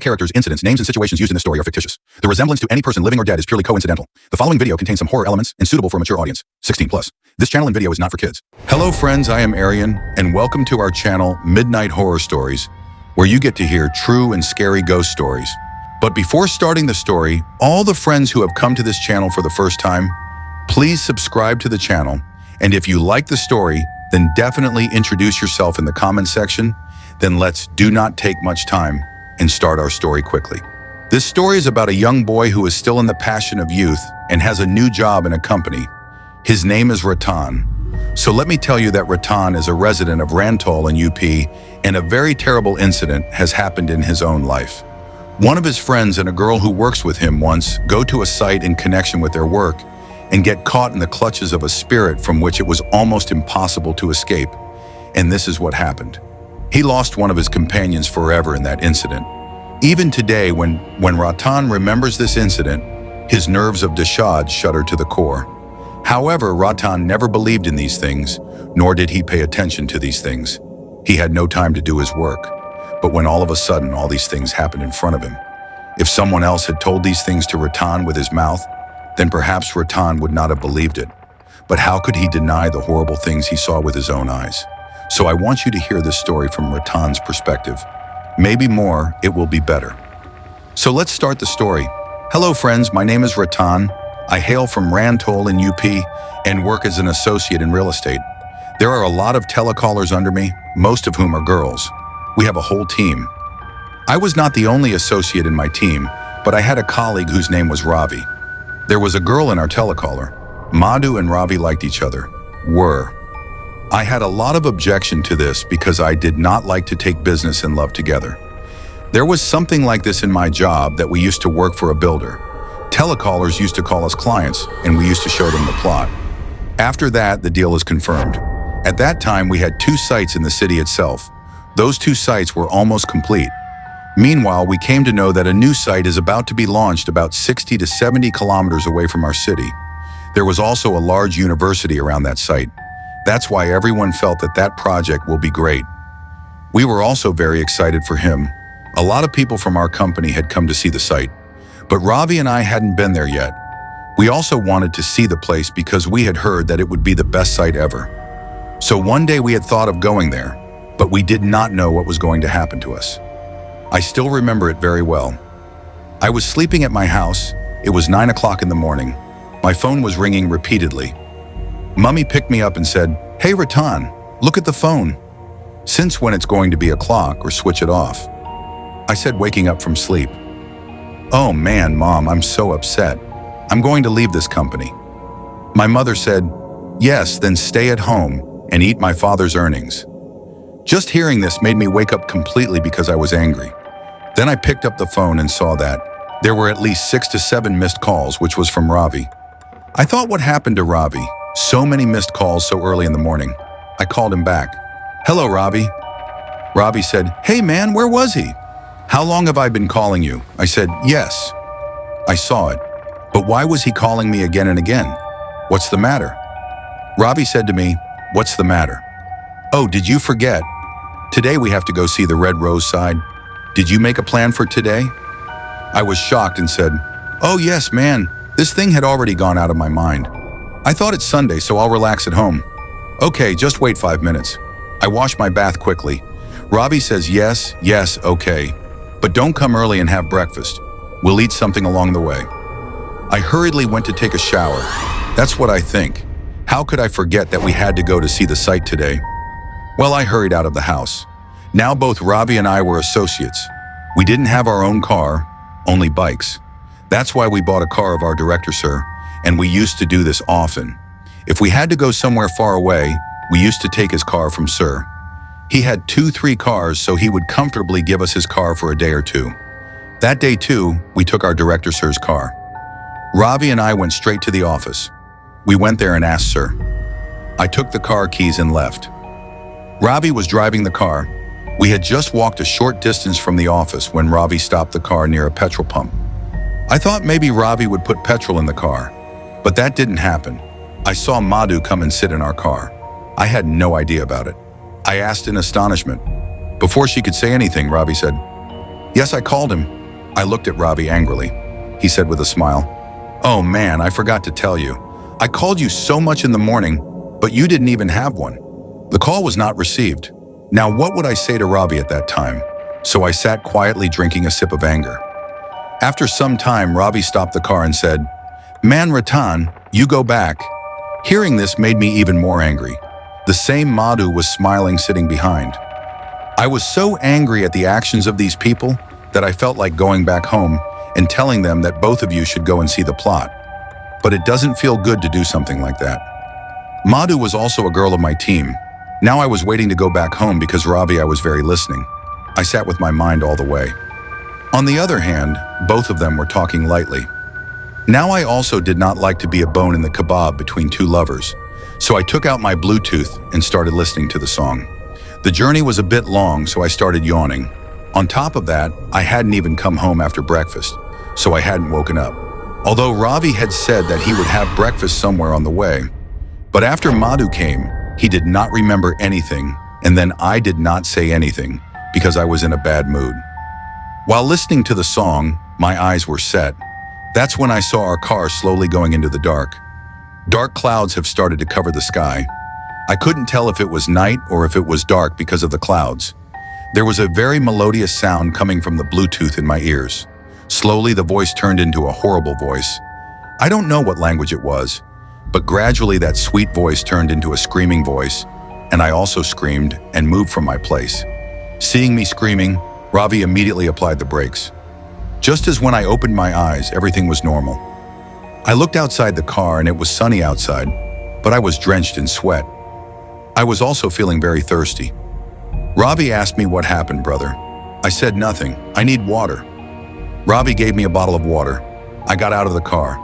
characters, incidents, names, and situations used in this story are fictitious. The resemblance to any person living or dead is purely coincidental. The following video contains some horror elements and suitable for a mature audience, 16 plus. This channel and video is not for kids. Hello friends, I am Arian, and welcome to our channel, Midnight Horror Stories, where you get to hear true and scary ghost stories. But before starting the story, all the friends who have come to this channel for the first time, please subscribe to the channel, and if you like the story, then definitely introduce yourself in the comment section. Then let's do not take much time and start our story quickly. This story is about a young boy who is still in the passion of youth and has a new job in a company. His name is Ratan. So let me tell you that Ratan is a resident of Rantol in UP, and a very terrible incident has happened in his own life. One of his friends and a girl who works with him once go to a site in connection with their work and get caught in the clutches of a spirit from which it was almost impossible to escape. And this is what happened. He lost one of his companions forever in that incident. Even today, when Ratan remembers this incident, his nerves of Dashad shudder to the core. However, Ratan never believed in these things, nor did he pay attention to these things. He had no time to do his work. But when all of a sudden all these things happened in front of him, if someone else had told these things to Ratan with his mouth, then perhaps Ratan would not have believed it. But how could he deny the horrible things he saw with his own eyes? So I want you to hear this story from Ratan's perspective. Maybe more, it will be better. So let's start the story. Hello friends, my name is Ratan. I hail from Rantol in UP and work as an associate in real estate. There are a lot of telecallers under me, most of whom are girls. We have a whole team. I was not the only associate in my team, but I had a colleague whose name was Ravi. There was a girl in our telecaller. Madhu and Ravi liked each other. I had a lot of objection to this because I did not like to take business and love together. There was something like this in my job that we used to work for a builder. Telecallers used to call us clients, and we used to show them the plot. After that, the deal is confirmed. At that time, we had 2 sites in the city itself. Those 2 sites were almost complete. Meanwhile, we came to know that a new site is about to be launched about 60 to 70 kilometers away from our city. There was also a large university around that site. That's why everyone felt that that project will be great. We were also very excited for him. A lot of people from our company had come to see the site, but Ravi and I hadn't been there yet. We also wanted to see the place because we had heard that it would be the best site ever. So one day we had thought of going there, but we did not know what was going to happen to us. I still remember it very well. I was sleeping at my house. It was 9 o'clock in the morning. My phone was ringing repeatedly. Mummy picked me up and said, "Hey Ratan, look at the phone. Since when it's going to be o'clock or switch it off?" I said, waking up from sleep. "Oh man, Mom, I'm so upset. I'm going to leave this company." My mother said, "Yes, then stay at home and eat my father's earnings." Just hearing this made me wake up completely because I was angry. Then I picked up the phone and saw that there were at least 6 to 7 missed calls, which was from Ravi. I thought, what happened to Ravi? So many missed calls so early in the morning. I called him back. "Hello, Ravi." Ravi said, "Hey man, where was he? How long have I been calling you?" I said, "Yes." I saw it. "But why was he calling me again and again? What's the matter?" Ravi said to me, "What's the matter? Oh, did you forget? Today we have to go see the Red Rose side. Did you make a plan for today?" I was shocked and said, "Oh yes, man, this thing had already gone out of my mind. I thought it's Sunday, so I'll relax at home." "Okay, just wait 5 minutes." I wash my bath quickly. Ravi says, yes, okay. But don't come early and have breakfast. We'll eat something along the way." I hurriedly went to take a shower. That's what I think. How could I forget that we had to go to see the site today? Well, I hurried out of the house. Now both Ravi and I were associates. We didn't have our own car, only bikes. That's why we bought a car of our director, sir, and we used to do this often. If we had to go somewhere far away, we used to take his car from sir. He had 2-3 cars, so he would comfortably give us his car for a day or 2. That day too, we took our director sir's car. Ravi and I went straight to the office. We went there and asked sir. I took the car keys and left. Ravi was driving the car. We had just walked a short distance from the office when Ravi stopped the car near a petrol pump. I thought maybe Ravi would put petrol in the car, but that didn't happen. I saw Madhu come and sit in our car. I had no idea about it. I asked in astonishment. Before she could say anything, Ravi said, Yes, I called him. I looked at Ravi angrily. He said with a smile, "Oh man, I forgot to tell you. I called you so much in the morning, but you didn't even have one." The call was not received. Now what would I say to Ravi at that time? So I sat quietly drinking a sip of anger. After some time, Ravi stopped the car and said, "Man Ratan, you go back." Hearing this made me even more angry. The same Madhu was smiling sitting behind. I was so angry at the actions of these people that I felt like going back home and telling them that both of you should go and see the plot. But it doesn't feel good to do something like that. Madhu was also a girl of my team. Now I was waiting to go back home because Ravi I was very listening. I sat with my mind all the way. On the other hand, both of them were talking lightly. Now I also did not like to be a bone in the kebab between two lovers, so I took out my Bluetooth and started listening to the song. The journey was a bit long, so I started yawning. On top of that, I hadn't even come home after breakfast, so I hadn't woken up. Although Ravi had said that he would have breakfast somewhere on the way. But after Madhu came, he did not remember anything, and then I did not say anything because I was in a bad mood. While listening to the song, my eyes were set. That's when I saw our car slowly going into the dark. Dark clouds have started to cover the sky. I couldn't tell if it was night or if it was dark because of the clouds. There was a very melodious sound coming from the Bluetooth in my ears. Slowly, the voice turned into a horrible voice. I don't know what language it was, but gradually that sweet voice turned into a screaming voice, and I also screamed and moved from my place. Seeing me screaming, Ravi immediately applied the brakes. Just as when I opened my eyes, everything was normal. I looked outside the car and it was sunny outside, but I was drenched in sweat. I was also feeling very thirsty. Ravi asked me what happened, brother. I said nothing. I need water. Ravi gave me a bottle of water. I got out of the car.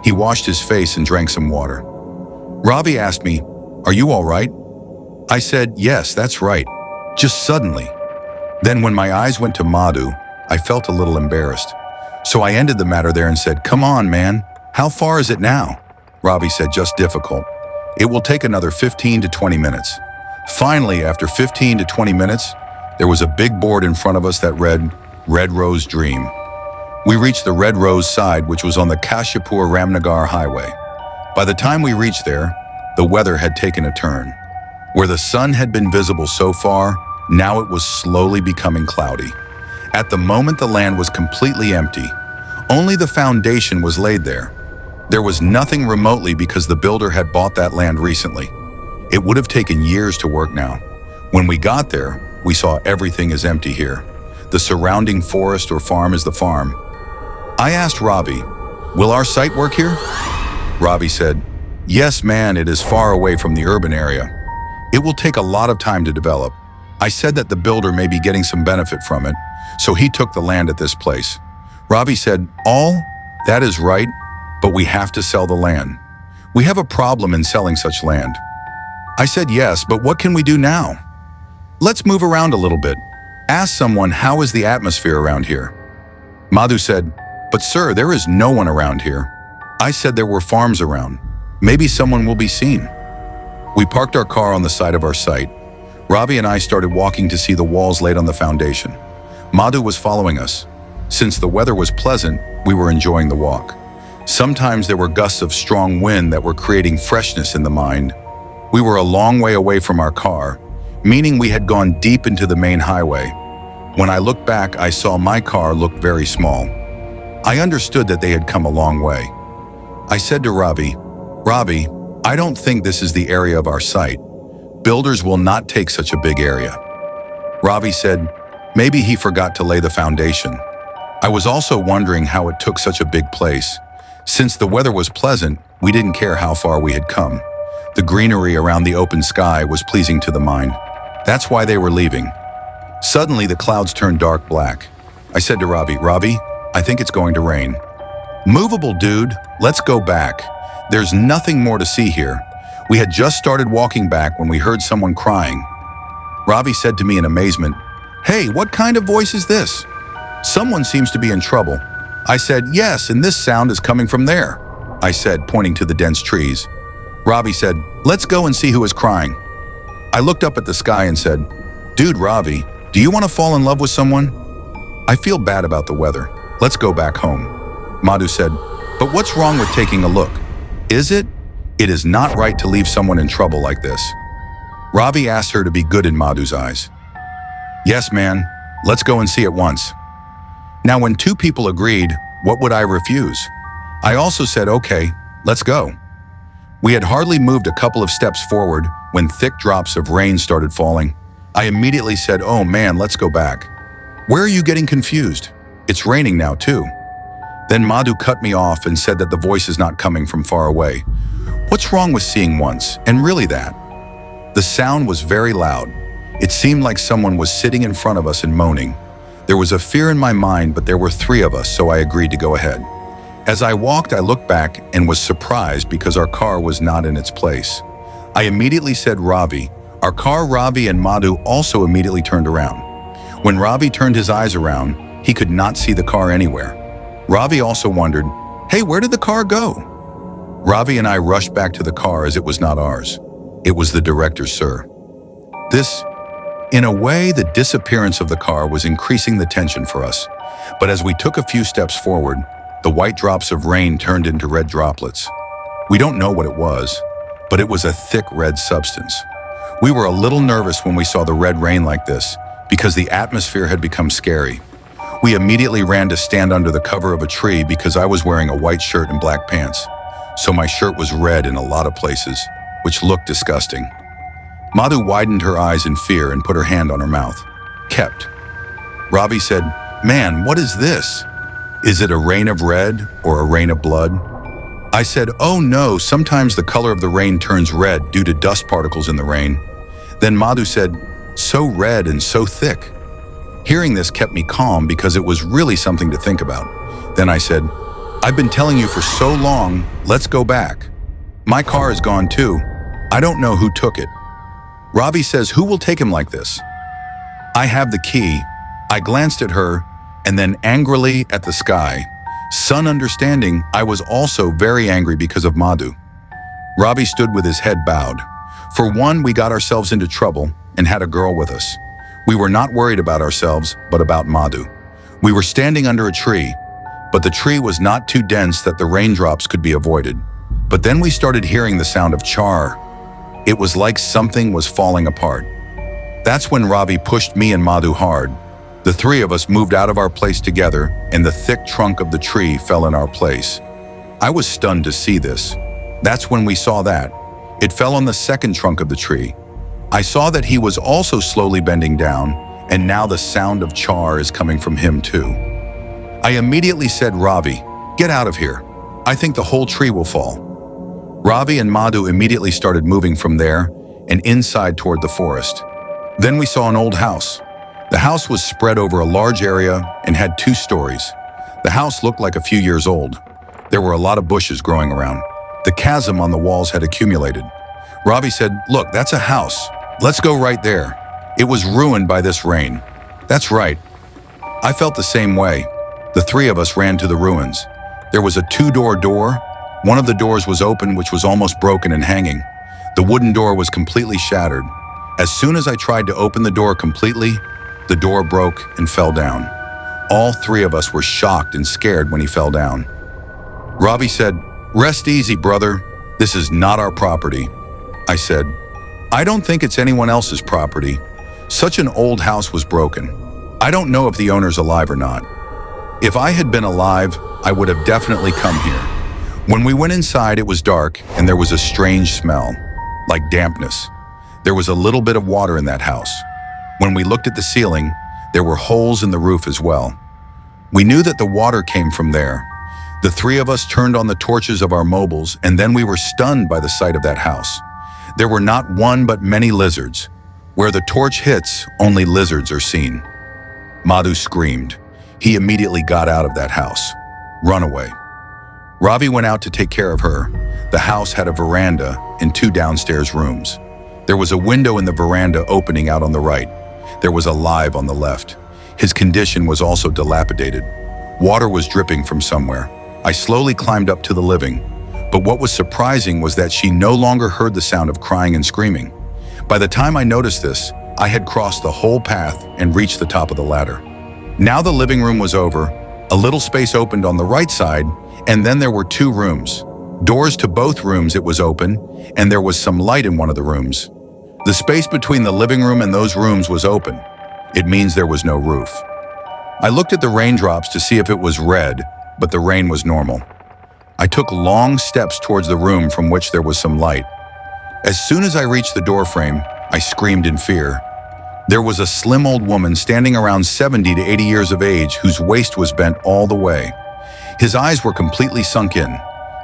He washed his face and drank some water. Ravi asked me, "Are you all right?" I said, "Yes, that's right." Just suddenly. Then when my eyes went to Madhu, I felt a little embarrassed. So I ended the matter there and said, "Come on, man. How far is it now?" Ravi said, "Just difficult. It will take another 15 to 20 minutes. Finally, after 15 to 20 minutes, there was a big board in front of us that read, Red Rose Dream. We reached the Red Rose side, which was on the Kashipur-Ramnagar highway. By the time we reached there, the weather had taken a turn. Where the sun had been visible so far, now it was slowly becoming cloudy. At the moment, the land was completely empty. Only the foundation was laid there. There was nothing remotely because the builder had bought that land recently. It would have taken years to work now. When we got there, we saw everything is empty here. The surrounding forest or farm is the farm. I asked Ravi, "Will our site work here?" Ravi said, "Yes, man, it is far away from the urban area. It will take a lot of time to develop." I said that the builder may be getting some benefit from it, so he took the land at this place. Ravi said, That is right, but we have to sell the land. We have a problem in selling such land." I said, "Yes, but what can we do now?" "Let's move around a little bit. Ask someone, how is the atmosphere around here?" Madhu said, "But sir, there is no one around here." I said there were farms around. Maybe someone will be seen. We parked our car on the side of our site. Ravi and I started walking to see the walls laid on the foundation. Madhu was following us. Since the weather was pleasant, we were enjoying the walk. Sometimes there were gusts of strong wind that were creating freshness in the mind. We were a long way away from our car, meaning we had gone deep into the main highway. When I looked back, I saw my car looked very small. I understood that they had come a long way. I said to Ravi, "Ravi, I don't think this is the area of our site. Builders will not take such a big area." Ravi said, "Maybe he forgot to lay the foundation." I was also wondering how it took such a big place. Since the weather was pleasant, we didn't care how far we had come. The greenery around the open sky was pleasing to the mind. That's why they were leaving. Suddenly, the clouds turned dark black. I said to Ravi, "Ravi, I think it's going to rain." "Movable, dude. Let's go back. There's nothing more to see here." We had just started walking back when we heard someone crying. Ravi said to me in amazement, "Hey, what kind of voice is this? Someone seems to be in trouble." I said, "Yes, and this sound is coming from there," I said, pointing to the dense trees. Ravi said, "Let's go and see who is crying." I looked up at the sky and said, "Dude, Ravi, do you want to fall in love with someone?" I feel bad about the weather. Let's go back home. Madhu said, but what's wrong with taking a look? Is it? It is not right to leave someone in trouble like this. Ravi asked her to be good in Madhu's eyes. Yes, man. Let's go and see at once. Now, when two people agreed, what would I refuse? I also said, okay, let's go. We had hardly moved a couple of steps forward when thick drops of rain started falling. I immediately said, oh man, let's go back. Where are you getting confused? It's raining now too. Then Madhu cut me off and said that the voice is not coming from far away. What's wrong with seeing once, and really that? The sound was very loud. It seemed like someone was sitting in front of us and moaning. There was a fear in my mind, but there were three of us, so I agreed to go ahead. As I walked, I looked back and was surprised because our car was not in its place. I immediately said, Ravi. Our car, Ravi and Madhu also immediately turned around. When Ravi turned his eyes around, he could not see the car anywhere. Ravi also wondered, hey, where did the car go? Ravi and I rushed back to the car as it was not ours. It was the director's, sir. In a way, the disappearance of the car was increasing the tension for us. But as we took a few steps forward, the white drops of rain turned into red droplets. We don't know what it was, but it was a thick red substance. We were a little nervous when we saw the red rain like this because the atmosphere had become scary. We immediately ran to stand under the cover of a tree because I was wearing a white shirt and black pants. So my shirt was red in a lot of places, which looked disgusting. Madhu widened her eyes in fear and put her hand on her mouth. Kept. Ravi said, man, what is this? Is it a rain of red or a rain of blood? I said, oh no, sometimes the color of the rain turns red due to dust particles in the rain. Then Madhu said, so red and so thick. Hearing this kept me calm because it was really something to think about. Then I said, I've been telling you for so long, let's go back. My car is gone too. I don't know who took it. Ravi says, who will take him like this? I have the key. I glanced at her and then angrily at the sky. Sun understanding, I was also very angry because of Madhu. Ravi stood with his head bowed. For one, we got ourselves into trouble and had a girl with us. We were not worried about ourselves, but about Madhu. We were standing under a tree, but the tree was not too dense that the raindrops could be avoided. But then we started hearing the sound of char. It was like something was falling apart. That's when Ravi pushed me and Madhu hard. The three of us moved out of our place together, and the thick trunk of the tree fell in our place. I was stunned to see this. That's when we saw that. It fell on the second trunk of the tree. I saw that he was also slowly bending down, and now the sound of char is coming from him too. I immediately said, Ravi, get out of here. I think the whole tree will fall. Ravi and Madhu immediately started moving from there and inside toward the forest. Then we saw an old house. The house was spread over a large area and had 2 stories. The house looked like a few years old. There were a lot of bushes growing around. The chasm on the walls had accumulated. Ravi said, look, that's a house. Let's go right there. It was ruined by this rain. That's right. I felt the same way. The 3 of us ran to the ruins. There was a 2-door door. One of the doors was open, which was almost broken and hanging. The wooden door was completely shattered. As soon as I tried to open the door completely, the door broke and fell down. All 3 of us were shocked and scared when he fell down. Ravi said, rest easy, brother. This is not our property. I said, I don't think it's anyone else's property. Such an old house was broken. I don't know if the owner's alive or not. If I had been alive, I would have definitely come here. When we went inside, it was dark and there was a strange smell, like dampness. There was a little bit of water in that house. When we looked at the ceiling, there were holes in the roof as well. We knew that the water came from there. The 3 of us turned on the torches of our mobiles, and then we were stunned by the sight of that house. There were not one but many lizards. Where the torch hits, only lizards are seen. Madhu screamed. He immediately got out of that house. Run away. Ravi went out to take care of her. The house had a veranda and 2 downstairs rooms. There was a window in the veranda opening out on the right. There was a live on the left. His condition was also dilapidated. Water was dripping from somewhere. I slowly climbed up to the living, but what was surprising was that she no longer heard the sound of crying and screaming. By the time I noticed this, I had crossed the whole path and reached the top of the ladder. Now the living room was over, a little space opened on the right side, and then there were two rooms. Doors to both rooms it was open, and there was some light in one of the rooms. The space between the living room and those rooms was open. It means there was no roof. I looked at the raindrops to see if it was red, but the rain was normal. I took long steps towards the room from which there was some light. As soon as I reached the doorframe, I screamed in fear. There was a slim old woman standing around 70 to 80 years of age whose waist was bent all the way. His eyes were completely sunk in.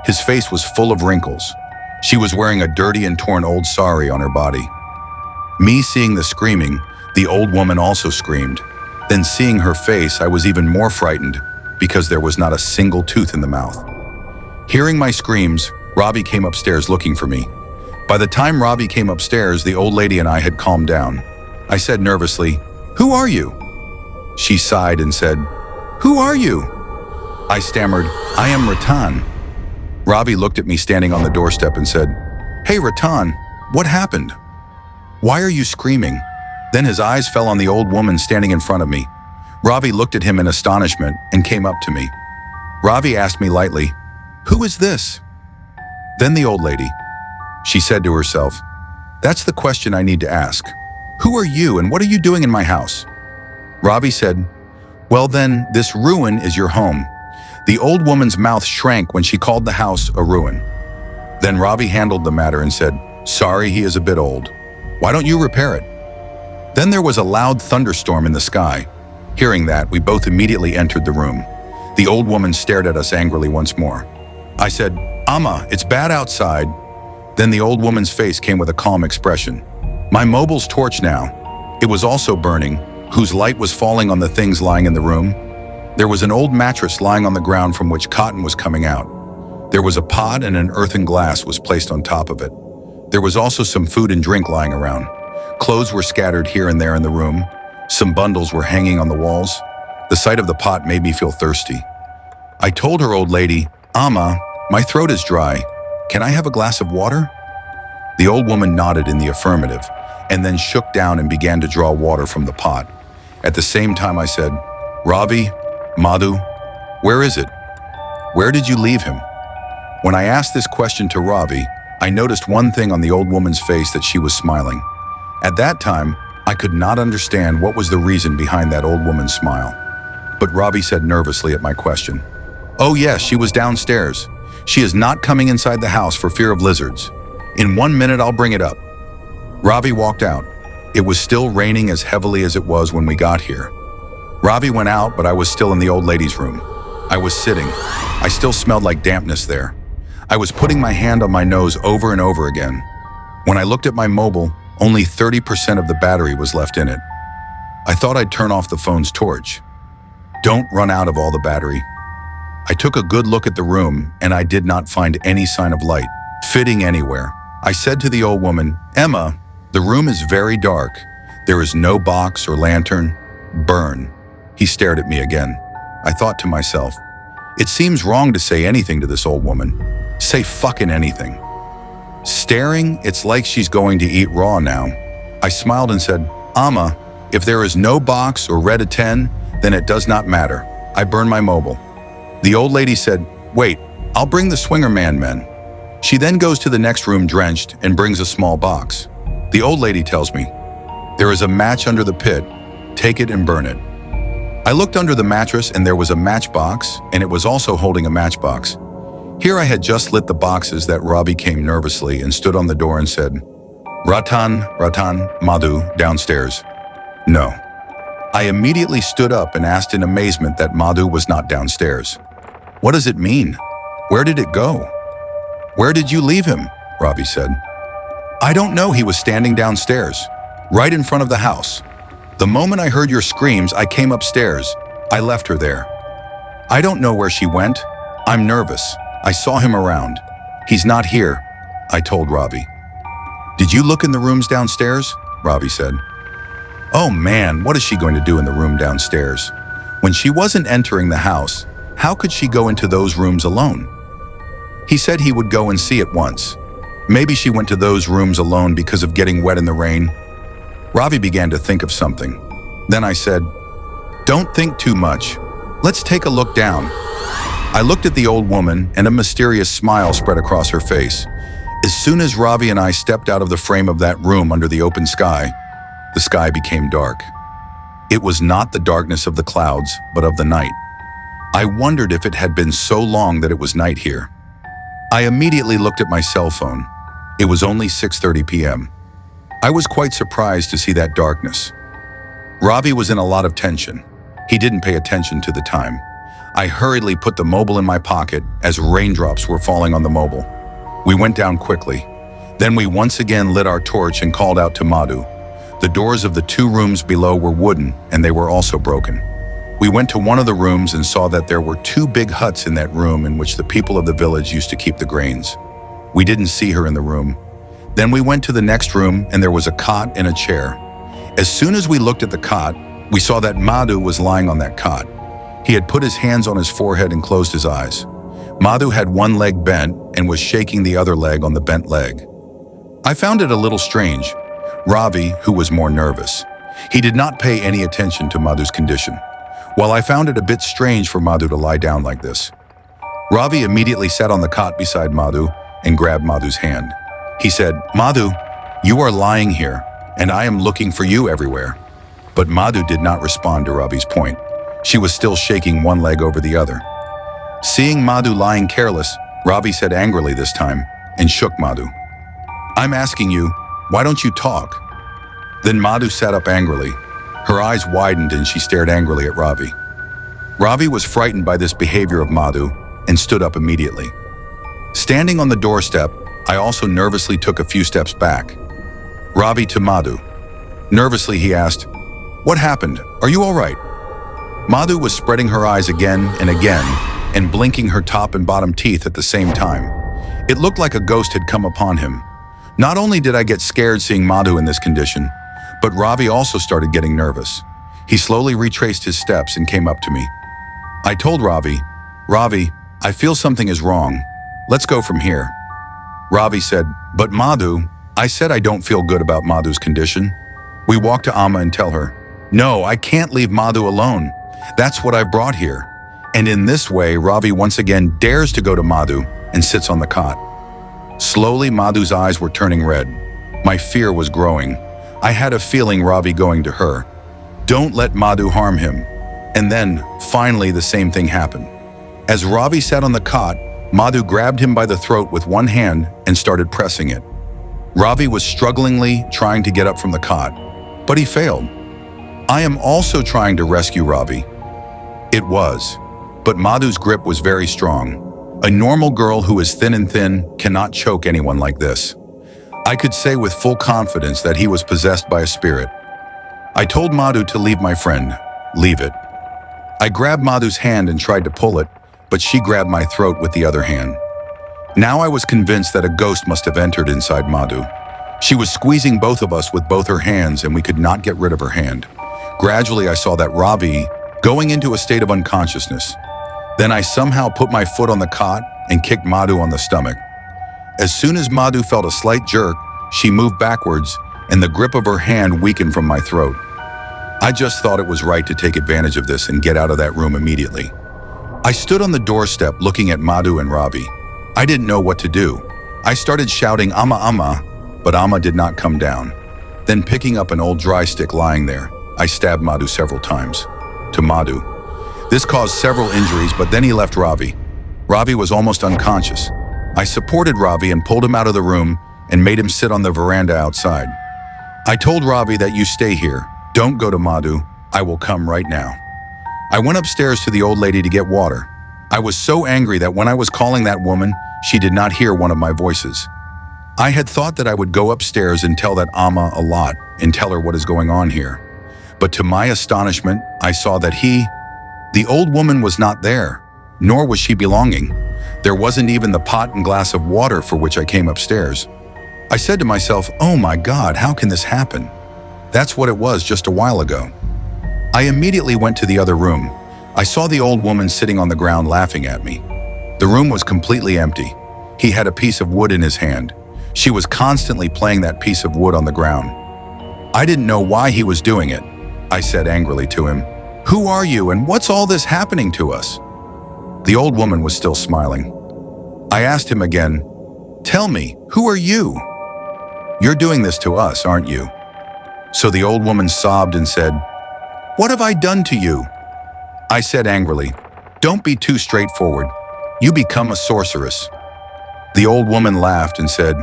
His face was full of wrinkles. She was wearing a dirty and torn old sari on her body. Me seeing the screaming, the old woman also screamed. Then seeing her face, I was even more frightened because there was not a single tooth in the mouth. Hearing my screams, Robbie came upstairs looking for me. By the time Robbie came upstairs, the old lady and I had calmed down. I said nervously, "Who are you?" She sighed and said, "Who are you?" I stammered, "I am Ratan." Robbie looked at me standing on the doorstep and said, "Hey Ratan, what happened? Why are you screaming?" Then his eyes fell on the old woman standing in front of me. Robbie looked at him in astonishment and came up to me. Robbie asked me lightly, "Who is this?" Then the old lady, she said to herself, "That's the question I need to ask. Who are you and what are you doing in my house?" Robbie said, "Well then, this ruin is your home." The old woman's mouth shrank when she called the house a ruin. Then Robbie handled the matter and said, "Sorry, he is a bit old. Why don't you repair it?" Then there was a loud thunderstorm in the sky. Hearing that, we both immediately entered the room. The old woman stared at us angrily once more. I said, "Amma, it's bad outside." Then the old woman's face came with a calm expression. My mobile's torch now. It was also burning, whose light was falling on the things lying in the room. There was an old mattress lying on the ground from which cotton was coming out. There was a pot and an earthen glass was placed on top of it. There was also some food and drink lying around. Clothes were scattered here and there in the room. Some bundles were hanging on the walls. The sight of the pot made me feel thirsty. I told her old lady, "Amma, my throat is dry. Can I have a glass of water?" The old woman nodded in the affirmative, and then shook down and began to draw water from the pot. At the same time I said, "Ravi, Madhu, where is it? Where did you leave him?" When I asked this question to Ravi, I noticed one thing on the old woman's face, that she was smiling. At that time, I could not understand what was the reason behind that old woman's smile. But Ravi said nervously at my question, "Oh yes, she was downstairs. She is not coming inside the house for fear of lizards. In 1 minute I'll bring it up." Ravi walked out. It was still raining as heavily as it was when we got here. Ravi went out, but I was still in the old lady's room. I was sitting. I still smelled like dampness there. I was putting my hand on my nose over and over again. When I looked at my mobile, only 30% of the battery was left in it. I thought I'd turn off the phone's torch. Don't run out of all the battery. I took a good look at the room, and I did not find any sign of light fitting anywhere. I said to the old woman, "Emma, the room is very dark. There is no box or lantern. Burn." He stared at me again. I thought to myself, it seems wrong to say anything to this old woman. Say fucking anything. Staring, it's like she's going to eat raw now. I smiled and said, "Amma, if there is no box or red a 10, then it does not matter. I burn my mobile." The old lady said, "Wait, I'll bring the swinger man men." She then goes to the next room drenched and brings a small box. The old lady tells me, "There is a match under the pit. Take it and burn it." I looked under the mattress and there was a matchbox, and it was also holding a matchbox. Here I had just lit the boxes that Ravi came nervously and stood on the door and said, Ratan, Madhu, downstairs." No. I immediately stood up and asked in amazement that Madhu was not downstairs. "What does it mean? Where did it go?" "Where did you leave him?" Ravi said. "I don't know, he was standing downstairs, right in front of the house. The moment I heard your screams, I came upstairs. I left her there. I don't know where she went. I'm nervous. I saw him around. He's not here," I told Ravi. "Did you look in the rooms downstairs?" Ravi said. "Oh man, what is she going to do in the room downstairs? When she wasn't entering the house, how could she go into those rooms alone?" He said he would go and see it once. Maybe she went to those rooms alone because of getting wet in the rain. Ravi began to think of something. Then I said, Don't think too much. Let's take a look down. I looked at the old woman and a mysterious smile spread across her face. As soon as Ravi and I stepped out of the frame of that room under the open sky, the sky became dark. It was not the darkness of the clouds, but of the night. I wondered if it had been so long that it was night here. I immediately looked at my cell phone. It was only 6:30 p.m. I was quite surprised to see that darkness. Ravi was in a lot of tension. He didn't pay attention to the time. I hurriedly put the mobile in my pocket as raindrops were falling on the mobile. We went down quickly. Then we once again lit our torch and called out to Madhu. The doors of the 2 rooms below were wooden and they were also broken. We went to one of the rooms and saw that there were 2 big huts in that room in which the people of the village used to keep the grains. We didn't see her in the room. Then we went to the next room and there was a cot and a chair. As soon as we looked at the cot, we saw that Madhu was lying on that cot. He had put his hands on his forehead and closed his eyes. Madhu had one leg bent and was shaking the other leg on the bent leg. I found it a little strange. Ravi, who was more nervous, he did not pay any attention to Madhu's condition. While I found it a bit strange for Madhu to lie down like this. Ravi immediately sat on the cot beside Madhu and grabbed Madhu's hand. He said, "Madhu, you are lying here, and I am looking for you everywhere." But Madhu did not respond to Ravi's point. She was still shaking one leg over the other. Seeing Madhu lying careless, Ravi said angrily this time and shook Madhu. "I'm asking you, why don't you talk?" Then Madhu sat up angrily. Her eyes widened and she stared angrily at Ravi. Ravi was frightened by this behavior of Madhu and stood up immediately. Standing on the doorstep, I also nervously took a few steps back. Ravi to Madhu. Nervously he asked, "What happened? Are you all right?" Madhu was spreading her eyes again and blinking her top and bottom teeth at the same time. It looked like a ghost had come upon him. Not only did I get scared seeing Madhu in this condition, but Ravi also started getting nervous. He slowly retraced his steps and came up to me. I told Ravi, "Ravi, I feel something is wrong. Let's go from here." Ravi said, "But Madhu," I said I don't feel good about Madhu's condition. We walked to Amma and tell her, "No, I can't leave Madhu alone. That's what I've brought here." And in this way, Ravi once again dares to go to Madhu and sits on the cot. Slowly, Madhu's eyes were turning red. My fear was growing. I had a feeling Ravi going to her. Don't let Madhu harm him. And then, finally, the same thing happened. As Ravi sat on the cot, Madhu grabbed him by the throat with one hand and started pressing it. Ravi was strugglingly trying to get up from the cot, but he failed. I am also trying to rescue Ravi. It was, but Madhu's grip was very strong. A normal girl who is thin and thin cannot choke anyone like this. I could say with full confidence that he was possessed by a spirit. I told Madhu to leave my friend. Leave it. I grabbed Madhu's hand and tried to pull it, but she grabbed my throat with the other hand. Now I was convinced that a ghost must have entered inside Madhu. She was squeezing both of us with both her hands and we could not get rid of her hand. Gradually I saw that Ravi going into a state of unconsciousness. Then I somehow put my foot on the cot and kicked Madhu on the stomach. As soon as Madhu felt a slight jerk, she moved backwards and the grip of her hand weakened from my throat. I just thought it was right to take advantage of this and get out of that room immediately. I stood on the doorstep looking at Madhu and Ravi. I didn't know what to do. I started shouting, "Amma, Amma," but Amma did not come down. Then picking up an old dry stick lying there, I stabbed Madhu several times. To Madhu. This caused several injuries, but then he left Ravi. Ravi was almost unconscious. I supported Ravi and pulled him out of the room and made him sit on the veranda outside. I told Ravi that you stay here. Don't go to Madhu. I will come right now. I went upstairs to the old lady to get water. I was so angry that when I was calling that woman, she did not hear one of my voices. I had thought that I would go upstairs and tell that Amma a lot and tell her what is going on here. But to my astonishment, I saw that the old woman was not there, nor was she belonging. There wasn't even the pot and glass of water for which I came upstairs. I said to myself, "Oh my God, how can this happen?" That's what it was just a while ago. I immediately went to the other room. I saw the old woman sitting on the ground laughing at me. The room was completely empty. He had a piece of wood in his hand. She was constantly playing that piece of wood on the ground. I didn't know why he was doing it. I said angrily to him, Who are you and what's all this happening to us? The old woman was still smiling. I asked him again, tell me, who are you? You're doing this to us, aren't you? So the old woman sobbed and said, what have I done to you? I said angrily, don't be too straightforward. You become a sorceress. The old woman laughed and said,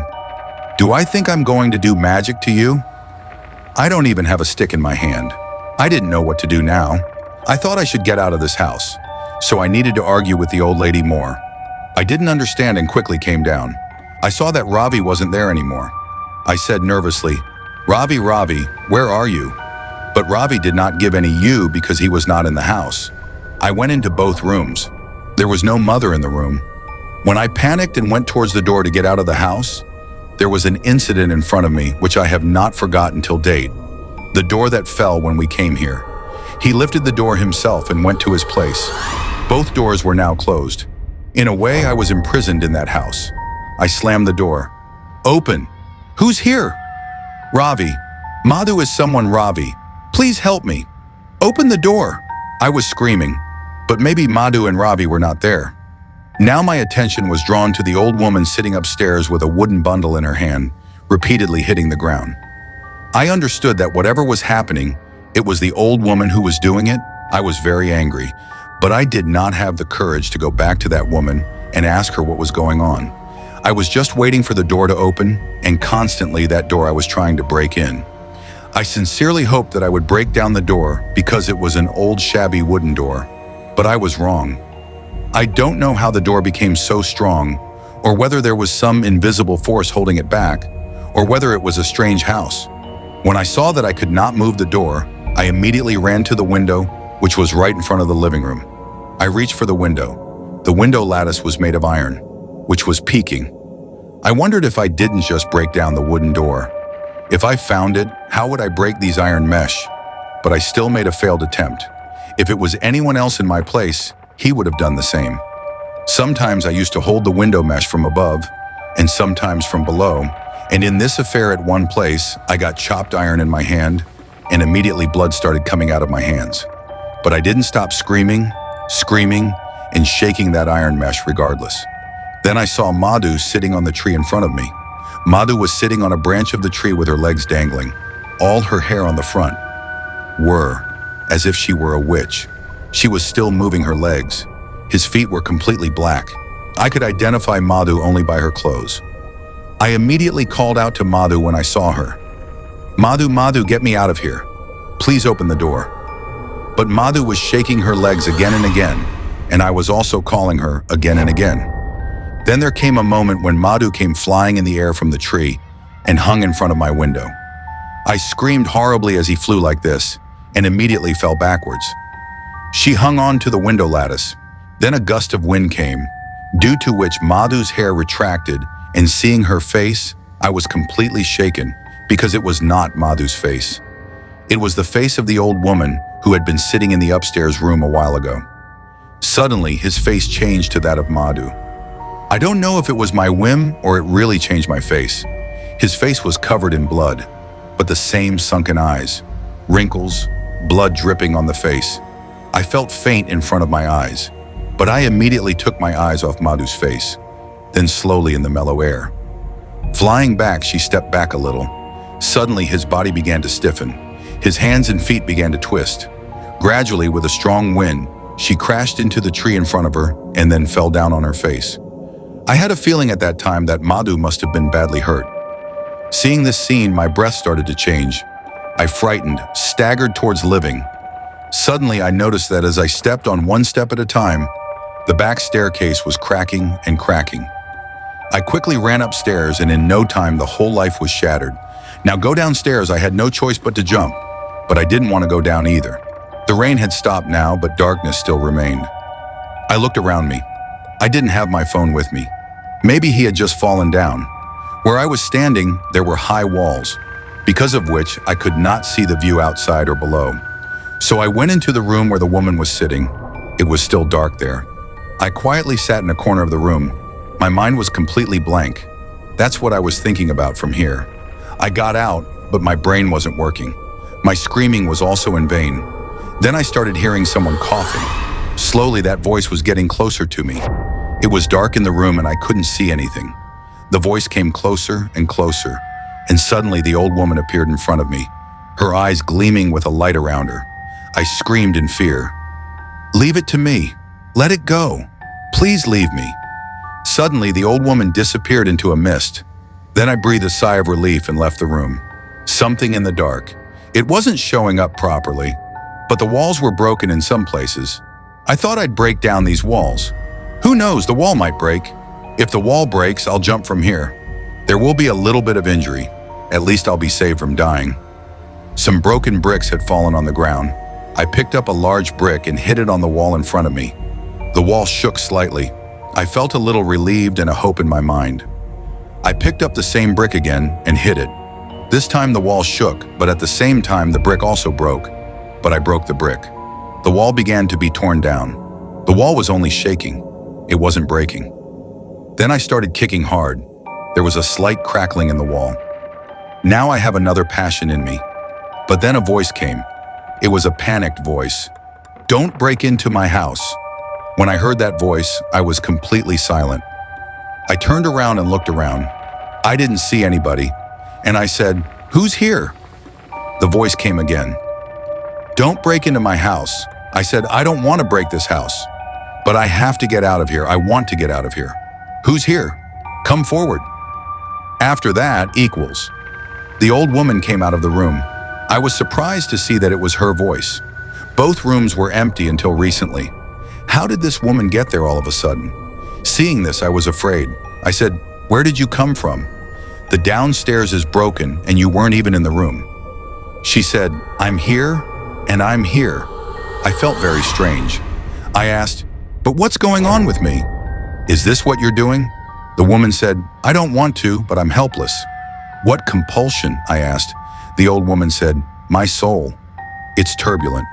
do I think I'm going to do magic to you? I don't even have a stick in my hand. I didn't know what to do now. I thought I should get out of this house, so I needed to argue with the old lady more. I didn't understand and quickly came down. I saw that Ravi wasn't there anymore. I said nervously, Ravi, where are you? But Ravi did not give any "you" because he was not in the house. I went into both rooms. There was no mother in the room. When I panicked and went towards the door to get out of the house, there was an incident in front of me which I have not forgotten till date. The door that fell when we came here. He lifted the door himself and went to his place. Both doors were now closed. In a way, I was imprisoned in that house. I slammed the door. Open! Who's here? Ravi. Madhu is someone, Ravi. Please help me. Open the door. I was screaming, but maybe Madhu and Ravi were not there. Now my attention was drawn to the old woman sitting upstairs with a wooden bundle in her hand, repeatedly hitting the ground. I understood that whatever was happening, it was the old woman who was doing it. I was very angry, but I did not have the courage to go back to that woman and ask her what was going on. I was just waiting for the door to open, and constantly that door I was trying to break in. I sincerely hoped that I would break down the door because it was an old shabby wooden door, but I was wrong. I don't know how the door became so strong, or whether there was some invisible force holding it back, or whether it was a strange house. When I saw that I could not move the door, I immediately ran to the window, which was right in front of the living room. I reached for the window. The window lattice was made of iron, which was peaking. I wondered if I didn't just break down the wooden door. If I found it, how would I break these iron mesh? But I still made a failed attempt. If it was anyone else in my place, he would have done the same. Sometimes I used to hold the window mesh from above, and sometimes from below, and in this affair at one place, I got chopped iron in my hand, and immediately blood started coming out of my hands. But I didn't stop screaming, and shaking that iron mesh regardless. Then I saw Madhu sitting on the tree in front of me. Madhu was sitting on a branch of the tree with her legs dangling. All her hair on the front were as if she were a witch. She was still moving her legs. His feet were completely black. I could identify Madhu only by her clothes. I immediately called out to Madhu when I saw her. Madhu, get me out of here. Please open the door. But Madhu was shaking her legs again and again, and I was also calling her again and again. Then there came a moment when Madhu came flying in the air from the tree and hung in front of my window. I screamed horribly as he flew like this and immediately fell backwards. She hung on to the window lattice. Then a gust of wind came, due to which Madhu's hair retracted, and seeing her face, I was completely shaken because it was not Madhu's face. It was the face of the old woman who had been sitting in the upstairs room a while ago. Suddenly, his face changed to that of Madhu. I don't know if it was my whim or it really changed my face. His face was covered in blood, but the same sunken eyes, wrinkles, blood dripping on the face. I felt faint in front of my eyes, but I immediately took my eyes off Madhu's face, then slowly in the mellow air. Flying back, she stepped back a little. Suddenly, his body began to stiffen. His hands and feet began to twist. Gradually, with a strong wind, she crashed into the tree in front of her and then fell down on her face. I had a feeling at that time that Madhu must have been badly hurt. Seeing this scene, my breath started to change. I frightened, staggered towards living. Suddenly, I noticed that as I stepped on one step at a time, the back staircase was cracking and cracking. I quickly ran upstairs, and in no time, the whole life was shattered. Now go downstairs, I had no choice but to jump, but I didn't want to go down either. The rain had stopped now, but darkness still remained. I looked around me. I didn't have my phone with me. Maybe he had just fallen down. Where I was standing, there were high walls, because of which I could not see the view outside or below. So I went into the room where the woman was sitting. It was still dark there. I quietly sat in a corner of the room. My mind was completely blank. That's what I was thinking about from here. I got out, but my brain wasn't working. My screaming was also in vain. Then I started hearing someone coughing. Slowly, that voice was getting closer to me. It was dark in the room and I couldn't see anything. The voice came closer and closer, and suddenly the old woman appeared in front of me, her eyes gleaming with a light around her. I screamed in fear. "Leave it to me. Let it go. Please leave me." Suddenly, the old woman disappeared into a mist. Then I breathed a sigh of relief and left the room. Something in the dark. It wasn't showing up properly, but the walls were broken in some places. I thought I'd break down these walls. Who knows, the wall might break. If the wall breaks, I'll jump from here. There will be a little bit of injury. At least I'll be saved from dying. Some broken bricks had fallen on the ground. I picked up a large brick and hit it on the wall in front of me. The wall shook slightly. I felt a little relieved and a hope in my mind. I picked up the same brick again and hit it. This time the wall shook, but at the same time the brick also broke. But I broke the brick. The wall began to be torn down. The wall was only shaking. It wasn't breaking. Then I started kicking hard. There was a slight crackling in the wall. Now I have another passion in me. But then a voice came. It was a panicked voice. "Don't break into my house." When I heard that voice, I was completely silent. I turned around and looked around. I didn't see anybody, and I said, "Who's here?" The voice came again. "Don't break into my house." I said, "I don't want to break this house, but I have to get out of here. I want to get out of here." "Who's here? Come forward." After that equals. The old woman came out of the room. I was surprised to see that it was her voice. Both rooms were empty until recently. How did this woman get there all of a sudden? Seeing this, I was afraid. I said, "Where did you come from? The downstairs is broken and you weren't even in the room." She said, "I'm here and I'm here." I felt very strange. I asked, "But what's going on with me? Is this what you're doing?" The woman said, "I don't want to, but I'm helpless." "What compulsion?" I asked. The old woman said, "My soul. It's turbulent.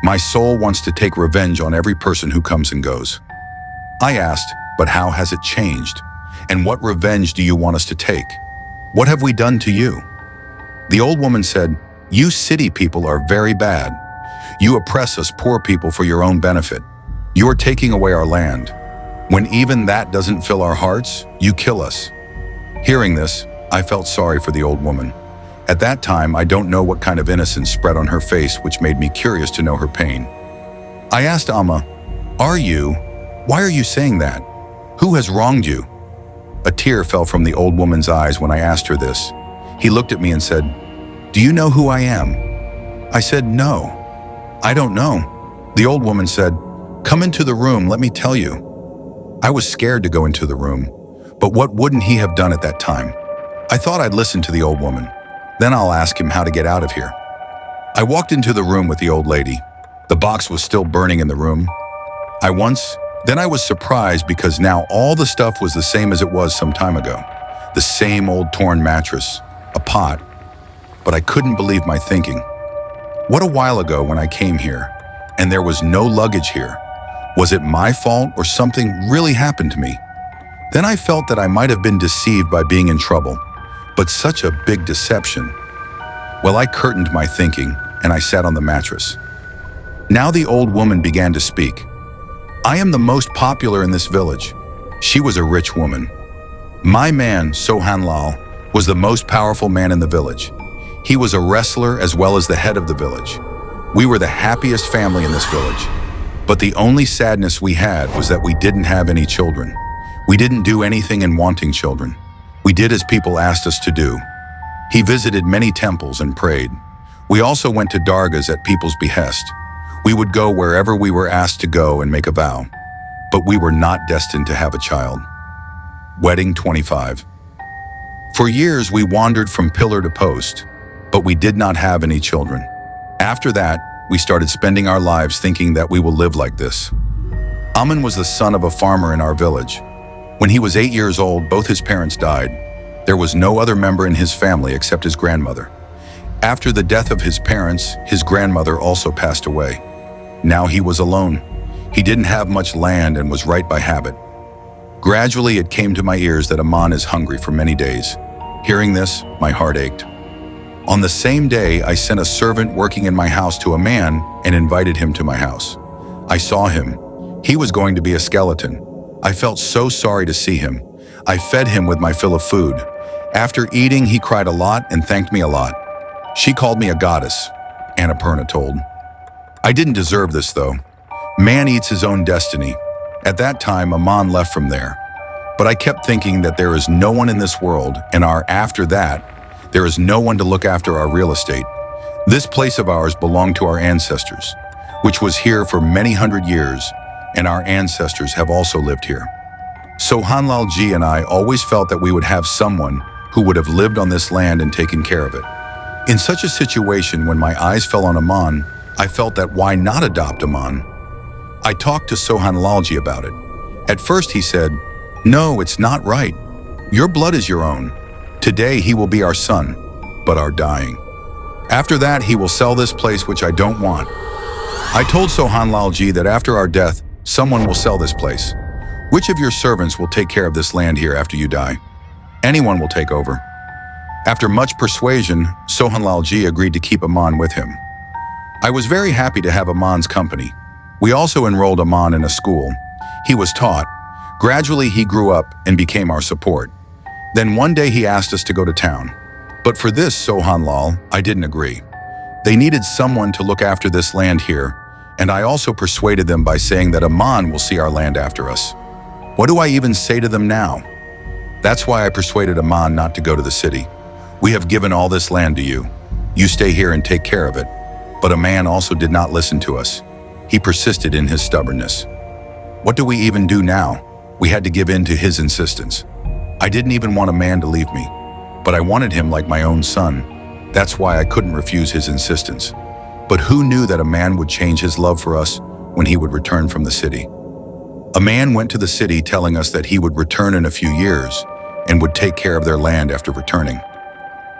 My soul wants to take revenge on every person who comes and goes." I asked, "But how has it changed? And what revenge do you want us to take? What have we done to you?" The old woman said, "You city people are very bad. You oppress us poor people for your own benefit. You are taking away our land. When even that doesn't fill our hearts, you kill us." Hearing this, I felt sorry for the old woman. At that time, I don't know what kind of innocence spread on her face, which made me curious to know her pain. I asked Amma, why are you saying that? Who has wronged you?" A tear fell from the old woman's eyes when I asked her this. He looked at me and said, "Do you know who I am?" I said, "No, I don't know." The old woman said, "Come into the room, let me tell you." I was scared to go into the room, but what wouldn't he have done at that time? I thought I'd listen to the old woman. Then I'll ask him how to get out of here. I walked into the room with the old lady. The box was still burning in the room. Then I was surprised because now all the stuff was the same as it was some time ago. The same old torn mattress, a pot. But I couldn't believe my thinking. What a while ago when I came here, and there was no luggage here. Was it my fault or something really happened to me? Then I felt that I might have been deceived by being in trouble. But such a big deception. Well, I curtained my thinking, and I sat on the mattress. Now the old woman began to speak. "I am the most popular in this village." She was a rich woman. "My man, Sohan Lal, was the most powerful man in the village. He was a wrestler as well as the head of the village. We were the happiest family in this village. But the only sadness we had was that we didn't have any children. We didn't do anything in wanting children. We did as people asked us to do. He visited many temples and prayed. We also went to dargahs at people's behest. We would go wherever we were asked to go and make a vow. But we were not destined to have a child." Wedding 25. For years we wandered from pillar to post, but we did not have any children. After that, we started spending our lives thinking that we will live like this. Aman was the son of a farmer in our village. When he was 8 years old, both his parents died. There was no other member in his family except his grandmother. After the death of his parents, his grandmother also passed away. Now he was alone. He didn't have much land and was right by habit. Gradually, it came to my ears that Aman is hungry for many days. Hearing this, my heart ached. On the same day, I sent a servant working in my house to a man and invited him to my house. I saw him. He was going to be a skeleton. I felt so sorry to see him. I fed him with my fill of food. After eating, he cried a lot and thanked me a lot. She called me a goddess, Annapurna told. I didn't deserve this, though. Man eats his own destiny. At that time, Aman left from there. But I kept thinking that there is no one in this world, and after that, there is no one to look after our real estate. This place of ours belonged to our ancestors, which was here for many hundred years, and our ancestors have also lived here. So Hanlal Ji and I always felt that we would have someone who would have lived on this land and taken care of it. In such a situation, when my eyes fell on Aman, I felt that why not adopt Aman? I talked to Sohan Lalji about it. At first he said, "No, it's not right. Your blood is your own. Today he will be our son, but our dying. After that he will sell this place, which I don't want." I told Sohan Lalji that after our death, someone will sell this place. Which of your servants will take care of this land here after you die? Anyone will take over. After much persuasion, Sohan Lalji agreed to keep Aman with him. I was very happy to have Aman's company. We also enrolled Aman in a school. He was taught. Gradually he grew up and became our support. Then one day he asked us to go to town. But for this, Sohan Lal, I didn't agree. They needed someone to look after this land here, and I also persuaded them by saying that Aman will see our land after us. What do I even say to them now? That's why I persuaded Aman not to go to the city. We have given all this land to you. You stay here and take care of it. But Aman also did not listen to us. He persisted in his stubbornness. What do we even do now? We had to give in to his insistence. I didn't even want Aman to leave me, but I wanted him like my own son. That's why I couldn't refuse his insistence. But who knew that Aman would change his love for us when he would return from the city? Aman went to the city telling us that he would return in a few years and would take care of their land after returning.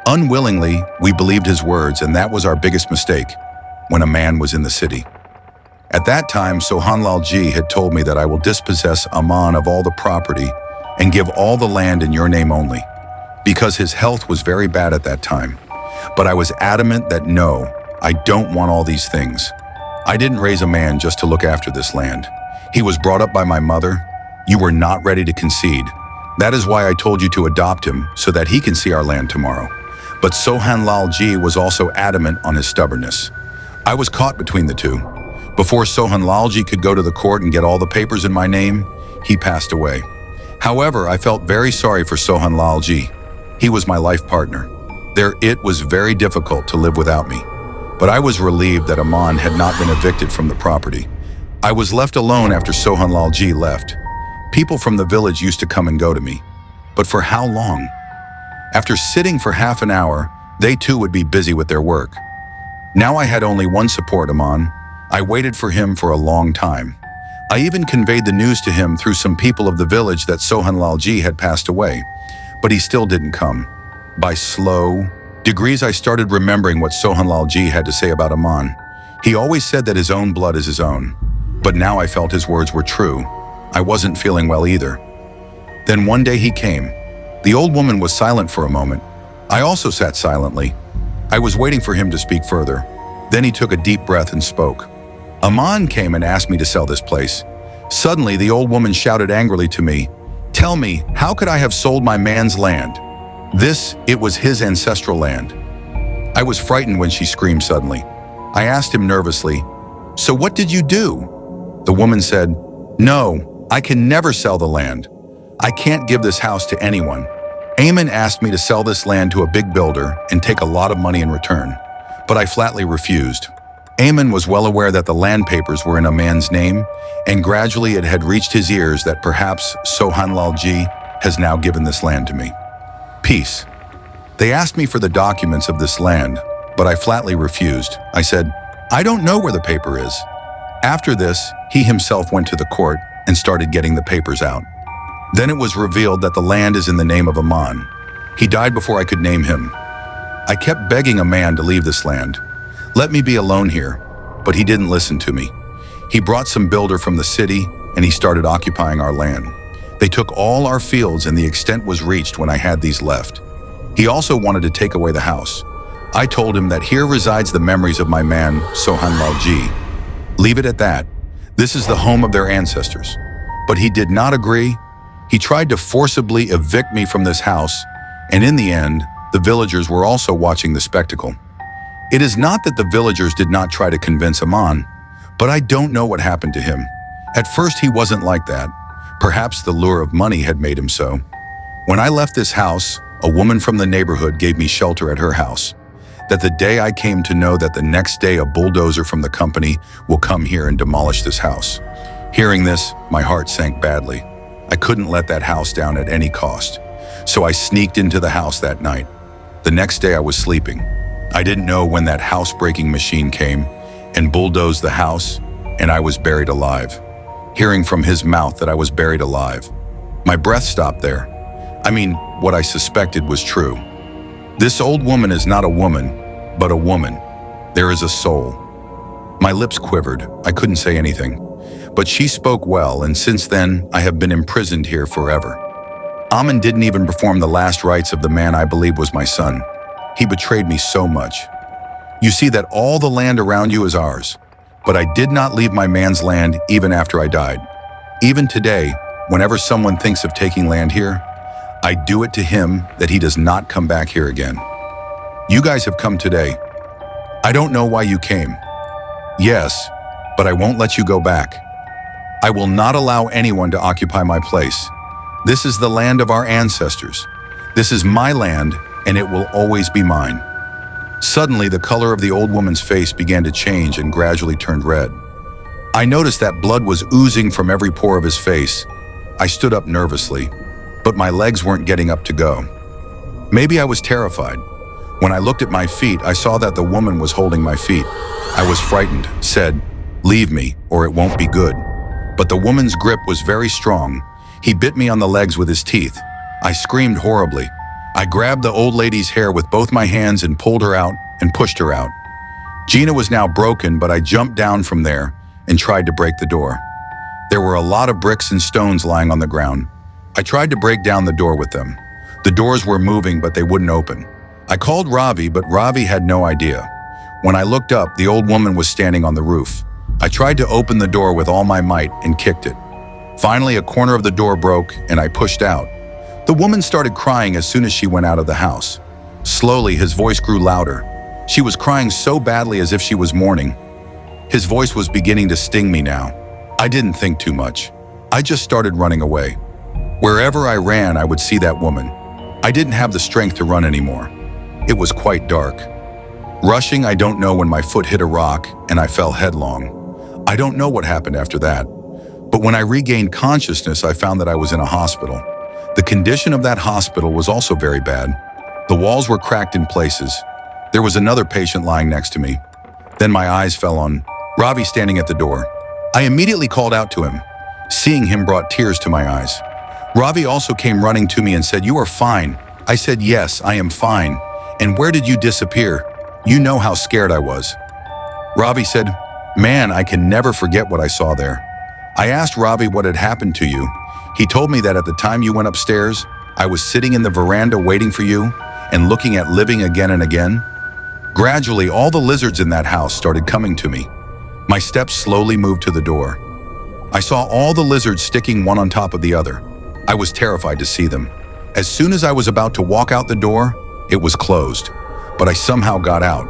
Unwillingly, we believed his words, and that was our biggest mistake when Aman was in the city. At that time, Sohan Lalji had told me that I will dispossess Aman of all the property and give all the land in your name only, because his health was very bad at that time. But I was adamant that no, I don't want all these things. I didn't raise a man just to look after this land. He was brought up by my mother. You were not ready to concede. That is why I told you to adopt him so that he can see our land tomorrow. But Sohan Lalji was also adamant on his stubbornness. I was caught between the two. Before Sohan Lalji could go to the court and get all the papers in my name, he passed away. However, I felt very sorry for Sohan Lalji. He was my life partner. It was very difficult to live without me. But I was relieved that Aman had not been evicted from the property. I was left alone after Sohan Lalji left. People from the village used to come and go to me. But for how long? After sitting for half an hour, they too would be busy with their work. Now I had only one support, Aman. I waited for him for a long time. I even conveyed the news to him through some people of the village that Sohan Lalji had passed away, but he still didn't come. By slow degrees, I started remembering what Sohan Lalji had to say about Aman. He always said that his own blood is his own, but now I felt his words were true. I wasn't feeling well either. Then one day he came. The old woman was silent for a moment. I also sat silently. I was waiting for him to speak further. Then he took a deep breath and spoke. Aman came and asked me to sell this place. Suddenly, the old woman shouted angrily to me, "Tell me, how could I have sold my man's land? It was his ancestral land." I was frightened when she screamed suddenly. I asked him nervously, "So what did you do?" The woman said, "No, I can never sell the land. I can't give this house to anyone. Aman asked me to sell this land to a big builder and take a lot of money in return, but I flatly refused." Aman was well aware that the land papers were in a man's name, and gradually it had reached his ears that perhaps Sohan Lalji has now given this land to me. Peace. They asked me for the documents of this land, but I flatly refused. I said, "I don't know where the paper is." After this, he himself went to the court and started getting the papers out. Then it was revealed that the land is in the name of Aman. He died before I could name him. I kept begging Aman to leave this land. Let me be alone here, but he didn't listen to me. He brought some builder from the city and he started occupying our land. They took all our fields and the extent was reached when I had these left. He also wanted to take away the house. I told him that here resides the memories of my man, Sohan Lalji. Leave it at that. This is the home of their ancestors. But he did not agree. He tried to forcibly evict me from this house, and in the end, the villagers were also watching the spectacle. It is not that the villagers did not try to convince Aman, but I don't know what happened to him. At first, he wasn't like that. Perhaps the lure of money had made him so. When I left this house, a woman from the neighborhood gave me shelter at her house. That the day I came to know that the next day a bulldozer from the company will come here and demolish this house. Hearing this, my heart sank badly. I couldn't let that house down at any cost. So I sneaked into the house that night. The next day I was sleeping. I didn't know when that house-breaking machine came and bulldozed the house, and I was buried alive. Hearing from his mouth that I was buried alive, my breath stopped there. I mean, what I suspected was true. This old woman is not a woman, but a woman. There is a soul. My lips quivered. I couldn't say anything. But she spoke well, and since then, I have been imprisoned here forever. Aman didn't even perform the last rites of the man I believe was my son. He betrayed me so much. You see that all the land around you is ours, but I did not leave my man's land even after I died. Even today, whenever someone thinks of taking land here, I do it to him that he does not come back here again. You guys have come today. I don't know why you came. Yes, but I won't let you go back. I will not allow anyone to occupy my place. This is the land of our ancestors. This is my land, and it will always be mine. Suddenly, the color of the old woman's face began to change and gradually turned red. I noticed that blood was oozing from every pore of his face. I stood up nervously, but my legs weren't getting up to go. Maybe I was terrified. When I looked at my feet, I saw that the woman was holding my feet. I was frightened, said, "Leave me, or it won't be good." But the woman's grip was very strong. He bit me on the legs with his teeth. I screamed horribly. I grabbed the old lady's hair with both my hands and pulled her out and pushed her out. Gina was now broken, but I jumped down from there and tried to break the door. There were a lot of bricks and stones lying on the ground. I tried to break down the door with them. The doors were moving, but they wouldn't open. I called Ravi, but Ravi had no idea. When I looked up, the old woman was standing on the roof. I tried to open the door with all my might and kicked it. Finally, a corner of the door broke and I pushed out. The woman started crying as soon as she went out of the house. Slowly, his voice grew louder. She was crying so badly as if she was mourning. His voice was beginning to sting me now. I didn't think too much. I just started running away. Wherever I ran, I would see that woman. I didn't have the strength to run anymore. It was quite dark. Rushing, I don't know when my foot hit a rock and I fell headlong. I don't know what happened after that. But when I regained consciousness, I found that I was in a hospital. The condition of that hospital was also very bad. The walls were cracked in places. There was another patient lying next to me. Then my eyes fell on Ravi standing at the door. I immediately called out to him. Seeing him brought tears to my eyes. Ravi also came running to me and said, "You are fine." I said, "Yes, I am fine. And where did you disappear? You know how scared I was." Ravi said, "Man, I can never forget what I saw there." I asked Ravi what had happened to you. He told me that at the time you went upstairs, I was sitting in the veranda waiting for you and looking at living again and again. Gradually, all the lizards in that house started coming to me. My steps slowly moved to the door. I saw all the lizards sticking one on top of the other. I was terrified to see them. As soon as I was about to walk out the door, it was closed, but I somehow got out.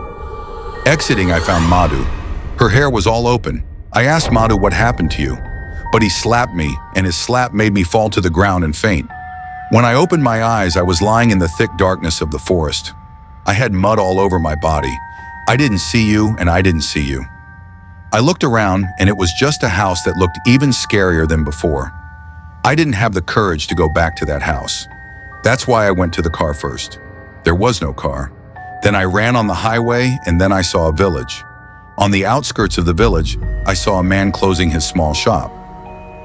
Exiting, I found Madhu. Her hair was all open. I asked Madhu what happened to you, but he slapped me, and his slap made me fall to the ground and faint. When I opened my eyes, I was lying in the thick darkness of the forest. I had mud all over my body. I didn't see you, and I didn't see you. I looked around, and it was just a house that looked even scarier than before. I didn't have the courage to go back to that house. That's why I went to the car first. There was no car. Then I ran on the highway, and then I saw a village. On the outskirts of the village, I saw a man closing his small shop.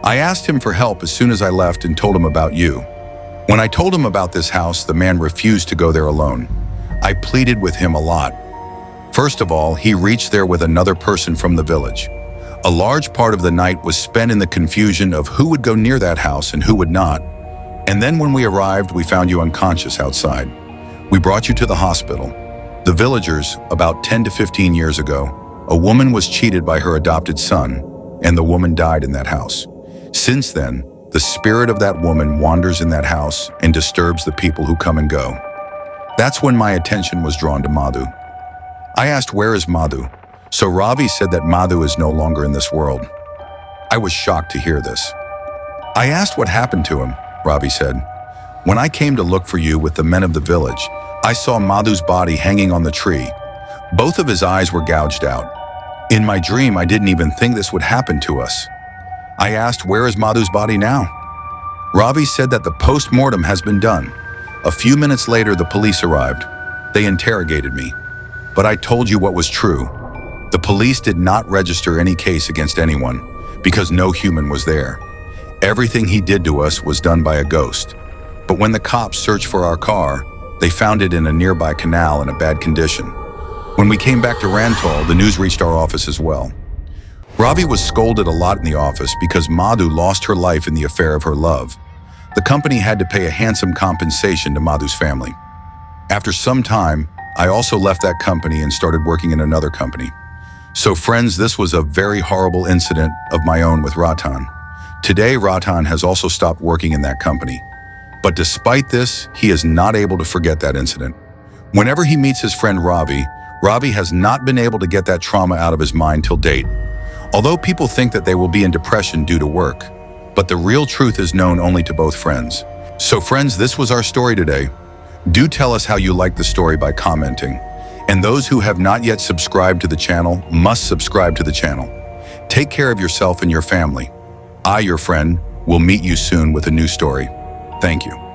I asked him for help as soon as I left and told him about you. When I told him about this house, the man refused to go there alone. I pleaded with him a lot. First of all, he reached there with another person from the village. A large part of the night was spent in the confusion of who would go near that house and who would not. And then when we arrived, we found you unconscious outside. We brought you to the hospital. The villagers, about 10 to 15 years ago, a woman was cheated by her adopted son, and the woman died in that house. Since then, the spirit of that woman wanders in that house and disturbs the people who come and go. That's when my attention was drawn to Madhu. I asked, where is Madhu? So Ravi said that Madhu is no longer in this world. I was shocked to hear this. I asked what happened to him. Ravi said, when I came to look for you with the men of the village, I saw Madhu's body hanging on the tree. Both of his eyes were gouged out. In my dream, I didn't even think this would happen to us. I asked, where is Madhu's body now? Ravi said that the post-mortem has been done. A few minutes later, the police arrived. They interrogated me. But I told you what was true. The police did not register any case against anyone because no human was there. Everything he did to us was done by a ghost. But when the cops searched for our car, they found it in a nearby canal in a bad condition. When we came back to Rantol, the news reached our office as well. Ravi was scolded a lot in the office because Madhu lost her life in the affair of her love. The company had to pay a handsome compensation to Madhu's family. After some time, I also left that company and started working in another company. So friends, this was a very horrible incident of my own with Ratan. Today, Ratan has also stopped working in that company. But despite this, he is not able to forget that incident. Whenever he meets his friend Ravi, Ravi has not been able to get that trauma out of his mind till date. Although people think that they will be in depression due to work, but the real truth is known only to both friends. So friends, this was our story today. Do tell us how you liked the story by commenting. And those who have not yet subscribed to the channel must subscribe to the channel. Take care of yourself and your family. I, your friend, will meet you soon with a new story. Thank you.